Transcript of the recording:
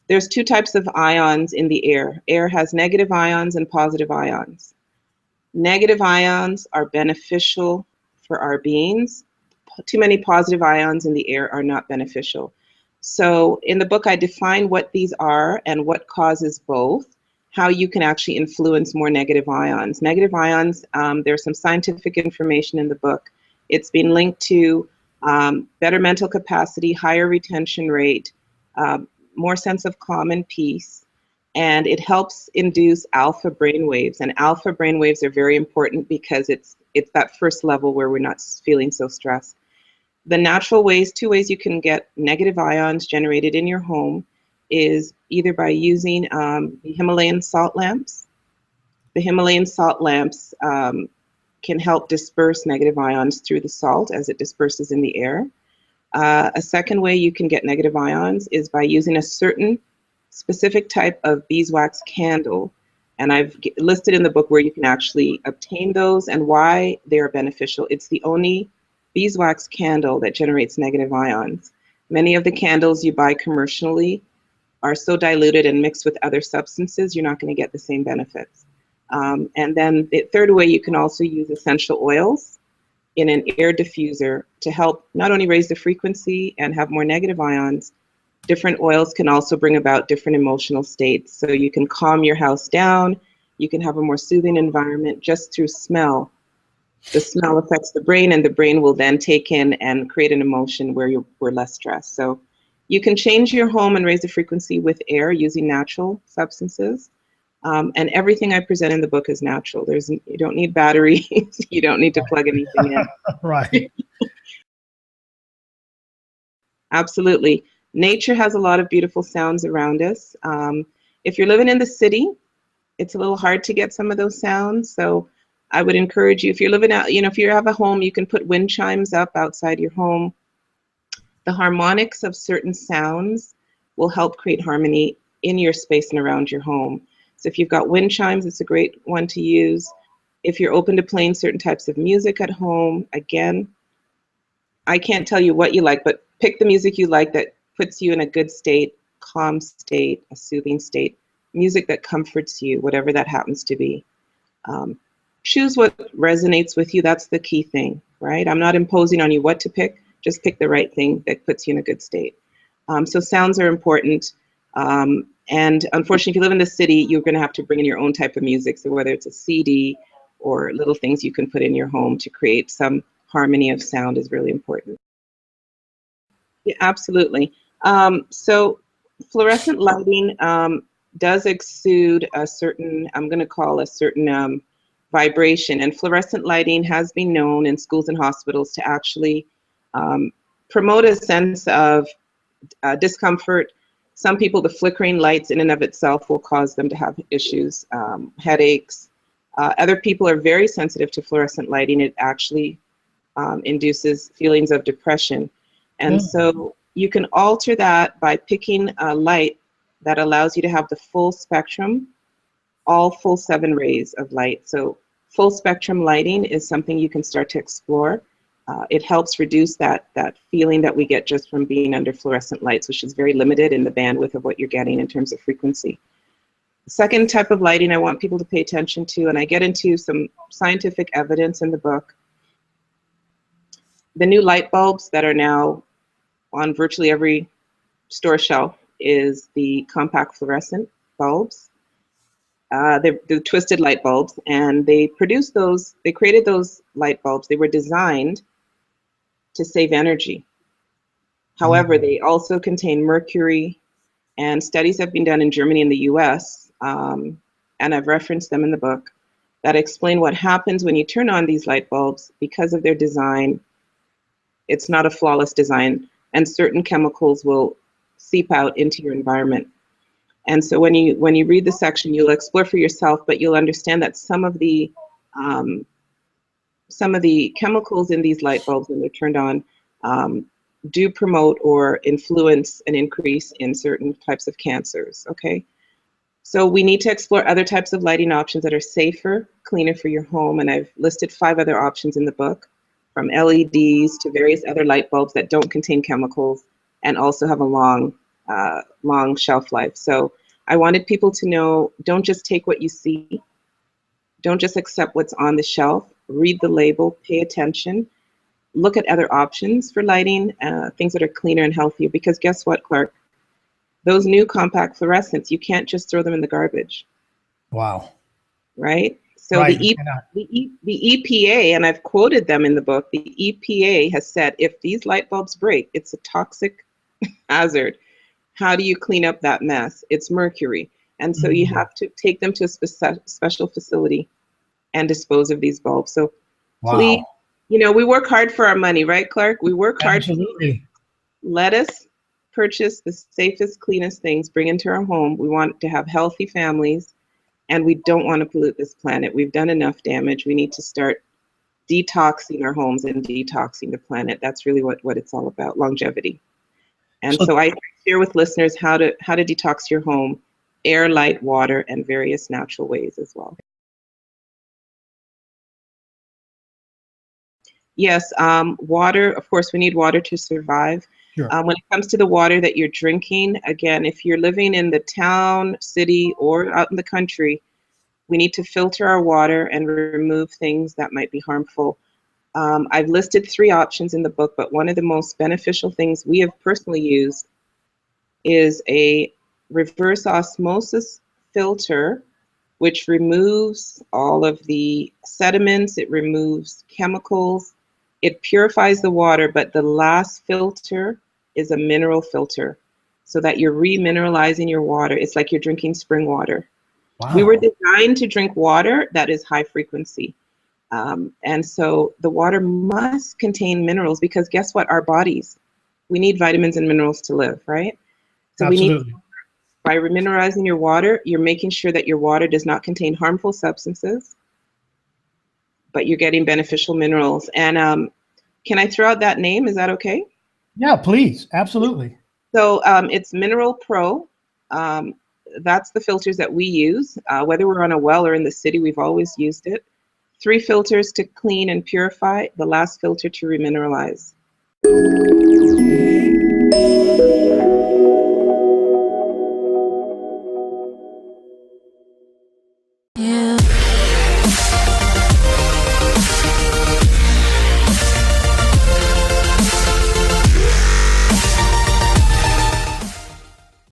There's two types of ions in the air. Air has negative ions and positive ions. Negative ions are beneficial for our beings. Too many positive ions in the air are not beneficial. So in the book, I define what these are and what causes both, how you can actually influence more negative ions. Negative ions, there's some scientific information in the book. It's been linked to better mental capacity, higher retention rate, more sense of calm and peace, and it helps induce alpha brainwaves. And alpha brainwaves are very important because it's that first level where we're not feeling so stressed. The natural ways, two ways you can get negative ions generated in your home is either by using the Himalayan salt lamps. The Himalayan salt lamps can help disperse negative ions through the salt as it disperses in the air. A second way you can get negative ions is by using a certain specific type of beeswax candle. And I've listed in the book where you can actually obtain those and why they are beneficial. It's the only beeswax candle that generates negative ions. Many of the candles you buy commercially are so diluted and mixed with other substances, you're not going to get the same benefits. And then the third way, you can also use essential oils in an air diffuser to help not only raise the frequency and have more negative ions. Different oils can also bring about different emotional states. So you can calm your house down, you can have a more soothing environment just through smell. The smell affects the brain, and the brain will then take in and create an emotion where we're less stressed. So you can change your home and raise the frequency with air using natural substances. And everything I present in the book is natural. You don't need batteries. You don't need to plug anything in. Right. Absolutely. Nature has a lot of beautiful sounds around us. If you're living in the city, it's a little hard to get some of those sounds. So I would encourage you, if you're living out, if you have a home, you can put wind chimes up outside your home. The harmonics of certain sounds will help create harmony in your space and around your home. So if you've got wind chimes, it's a great one to use. If you're open to playing certain types of music at home, again, I can't tell you what you like, but pick the music you like that puts you in a good state, calm state, a soothing state, music that comforts you, whatever that happens to be. Choose what resonates with you. That's the key thing, right? I'm not imposing on you what to pick. Just pick the right thing that puts you in a good state. So sounds are important. And unfortunately, if you live in the city, you're going to have to bring in your own type of music. So whether it's a CD or little things you can put in your home to create some harmony of sound is really important. Yeah, absolutely. So fluorescent lighting does exude a certain, I'm going to call a certain vibration. And fluorescent lighting has been known in schools and hospitals to actually promote a sense of discomfort. Some people, the flickering lights in and of itself will cause them to have issues, headaches. Other people are very sensitive to fluorescent lighting. It actually induces feelings of depression. And so you can alter that by picking a light that allows you to have the full spectrum, all full 7 rays of light. So full spectrum lighting is something you can start to explore. It helps reduce that feeling that we get just from being under fluorescent lights, which is very limited in the bandwidth of what you're getting in terms of frequency. The second type of lighting I want people to pay attention to, and I get into some scientific evidence in the book, the new light bulbs that are now on virtually every store shelf is the compact fluorescent bulbs. They're the twisted light bulbs, and they created those light bulbs. They were designed to save energy. However, they also contain mercury, and studies have been done in Germany and the US, and I've referenced them in the book, that explain what happens when you turn on these light bulbs. Because of their design, it's not a flawless design, and certain chemicals will seep out into your environment. And so when you read the section, you'll explore for yourself, but you'll understand that some of the chemicals in these light bulbs, when they're turned on, do promote or influence an increase in certain types of cancers, okay? So we need to explore other types of lighting options that are safer, cleaner for your home, and I've listed 5 other options in the book, from LEDs to various other light bulbs that don't contain chemicals and also have a long long shelf life. So I wanted people to know, don't just take what you see. Don't just accept what's on the shelf. Read the label, pay attention, look at other options for lighting, things that are cleaner and healthier. Because guess what, Klarque? Those new compact fluorescents, you can't just throw them in the garbage. Wow. Right? So Right. the EPA, and I've quoted them in the book, the EPA has said if these light bulbs break, it's a toxic hazard. How do you clean up that mess? It's mercury. And so you have to take them to a special facility and dispose of these bulbs. So please, Wow. you know, we work hard for our money, right, Klarque? We work hard. Absolutely. Let us purchase the safest, cleanest things, bring into our home. We want to have healthy families, and we don't want to pollute this planet. We've done enough damage. We need to start detoxing our homes and detoxing the planet. That's really what it's all about, longevity. And so I share with listeners how to detox your home, air, light, water, and various natural ways as well. Yes, water, of course, we need water to survive. Sure. When it comes to the water that you're drinking, again, if you're living in the town, city, or out in the country, we need to filter our water and remove things that might be harmful. I've listed 3 options in the book, but one of the most beneficial things we have personally used is a reverse osmosis filter, which removes all of the sediments, it removes chemicals, it purifies the water, but the last filter is a mineral filter so that you're remineralizing your water. It's like you're drinking spring water. Wow. We were designed to drink water that is high frequency. And so the water must contain minerals because guess what? Our bodies, we need vitamins and minerals to live, right? So Absolutely. we need, by remineralizing your water, you're making sure that your water does not contain harmful substances, but you're getting beneficial minerals. And can I throw out that name? Is that okay? Yeah, please. Absolutely. So it's Mineral Pro. That's the filters that we use. Whether we're on a well or in the city, we've always used it. 3 filters to clean and purify, the last filter to remineralize.